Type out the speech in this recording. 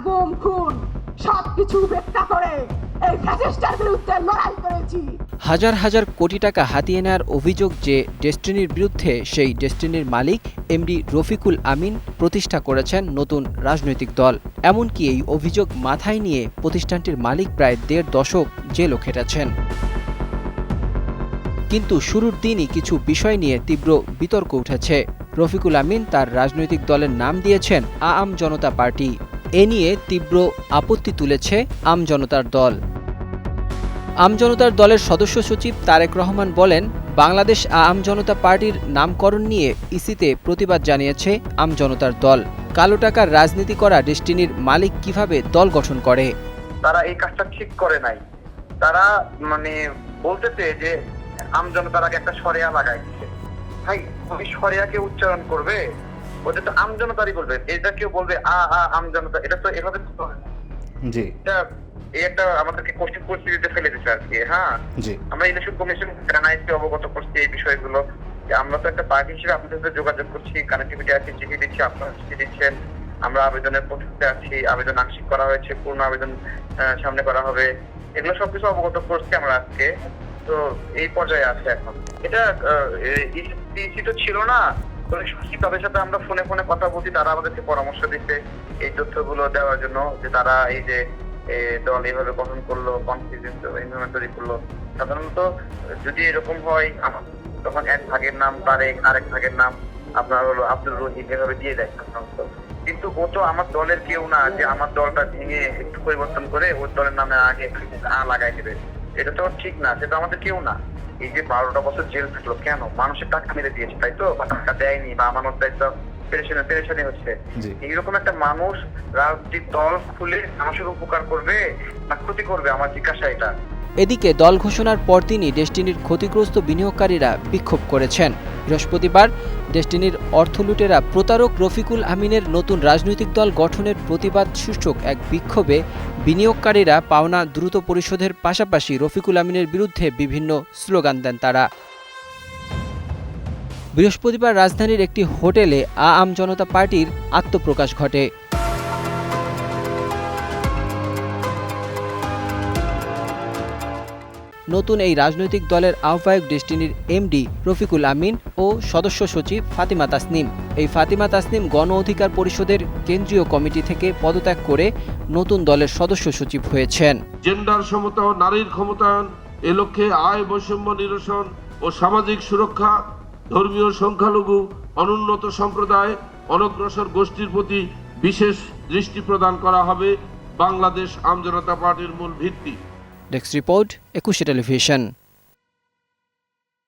গুম খুন সবকিছু উপেক্ষা করে এই ফ্যাসিস্টের বিরুদ্ধে লড়াই করেছি। হাজার হাজার কোটি টাকা হাতিয়ে নেওয়ার অভিযোগ যে ডেস্টিনির বিরুদ্ধে, সেই ডেস্টিনির মালিক এমডি রফিকুল আমিন প্রতিষ্ঠা করেছেন নতুন রাজনৈতিক দল। এমনকি এই অভিযোগ মাথায় নিয়ে প্রতিষ্ঠানটির মালিক প্রায় ১.৫ দশক জেলও খেটেছেন। কিন্তু শুরুর দিনই কিছু বিষয় নিয়ে তীব্র বিতর্ক উঠেছে। রফিকুল আমিন তার রাজনৈতিক দলের নাম দিয়েছেন আম জনতা পার্টি। এ নিয়ে তীব্র আপত্তি তুলেছে আম জনতার দল। আম জনতার দলের সদস্য সচিব তারেক রহমান বলেন, বাংলাদেশ আম জনতা পার্টির নামকরণ নিয়ে ইসিতে প্রতিবাদ জানিয়েছে আম জনতার দল। কালো টাকার রাজনীতি করা ডেস্টিনির মালিক কিভাবে দল গঠন করে? তারা এই কাজটা ঠিক করে নাই। তারা বলতেছে যে আম জনতার আগে একটা সরেয়া লাগাই দিচ্ছে। ভাই, ওই সরেয়াকে উচ্চারণ করবে, ওটা তো আম জনতারই বলবে। এটা কেউ বলবে আম জনতা, এটা তো এভাবে জি এই একটা আমাদেরকে কঠিন পরিস্থিতিতে ফেলে দিচ্ছে আর কি। হ্যাঁ, আমরা ইলেকশন কমিশন জানাইছি, অবগত করছি এই বিষয়গুলো। আমরা তো একটা পার্টি হিসেবে আপনাদের সাথে যোগাযোগ করছি, কানেক্টিভিটি আছে, চিঠি দিচ্ছি, আপনারা চিঠি দিচ্ছেন, আমরা আবেদনের প্রস্তুতে আছি, আবেদন আংশিক করা হয়েছে, পূর্ণ আবেদন সামনে করা হবে, এগুলো সবকিছু অবগত করছি আমরা আজকে। তো এই পর্যায়ে আছে এখন। এটা ইসি তো ছিল না, তাদের সাথে আমরা ফোনে ফোনে কথা বলছি, তারা আমাদেরকে পরামর্শ দিচ্ছে এই তথ্যগুলো দেওয়ার জন্য, যে তারা এই যে দল এইভাবে গঠন করলো, কনফিডেন্স এনভায়রনমেন্ট তৈরি করলো। সাধারণত যদি এরকম হয়, তখন এক ভাগের নাম তারেক, আরেক ভাগের নাম আপনার হলো আব্দুল রহিম, এভাবে দিয়ে দেয় সাধারণত। কিন্তু ও তো আমার দলের কেউ না যে আমার দলটা ভেঙে একটু পরিবর্তন করে ওর দলের নামে আগে লাগাই দেবে। এটা তো ঠিক না, সেটা আমাদের কেউ না। এই যে 12টা বছর জেল থাকলো কেন? মানুষের টাকা মেরে দিয়েছে, তাই তো? বা টাকা দেয়নি, বা আমানত দায়িত্ব পেরেশানি হচ্ছে। এইরকম একটা মানুষ রাজনৈতিক দল খুলে মানুষের উপকার করবে না ক্ষতি করবে? আমার জিজ্ঞাসা এটা। এদিকে দল ঘোষণার পরদিনই ডেস্টিনির ক্ষতিগ্রস্ত বিনিয়োগকারীরা বিক্ষোভ করেছেন। বৃহস্পতিবার ডেস্টিনির অর্থলুটেরা প্রতারক রফিকুল আমিনের নতুন রাজনৈতিক দল গঠনের প্রতিবাদ শীর্ষক এক বিক্ষোভে বিনিয়োগকারীরা পাওনা দ্রুত পরিশোধের পাশাপাশি রফিকুল আমিনের বিরুদ্ধে বিভিন্ন স্লোগান দেন তারা। বৃহস্পতিবার রাজধানীর একটি হোটেলে আম জনতা পার্টির আত্মপ্রকাশ ঘটে। নতুন এই রাজনৈতিক দলের আহ্বায়ক ডেস্টিনির এমডি রফিকুল আমিন ও সদস্য সচিব ফাতিমা তাসনিম। এই ফাতিমা তাসনিম গণ অধিকার পরিষদের কেন্দ্রীয় কমিটি থেকে পদত্যাগ করে নতুন দলের সদস্য সচিব হয়েছেন। জেন্ডার সমতা ও নারীর ক্ষমতায়ন, এ লক্ষ্যে আয় বৈষম্য নিরসন ও সামাজিক সুরক্ষা, ধর্মীয় সংখ্যালঘু, অনুন্নত সম্প্রদায়, অনগ্রসর গোষ্ঠীর প্রতি বিশেষ দৃষ্টি প্রদান করা হবে বাংলাদেশ আম জনতা পার্টির মূল ভিত্তি। Desk report, 21 television.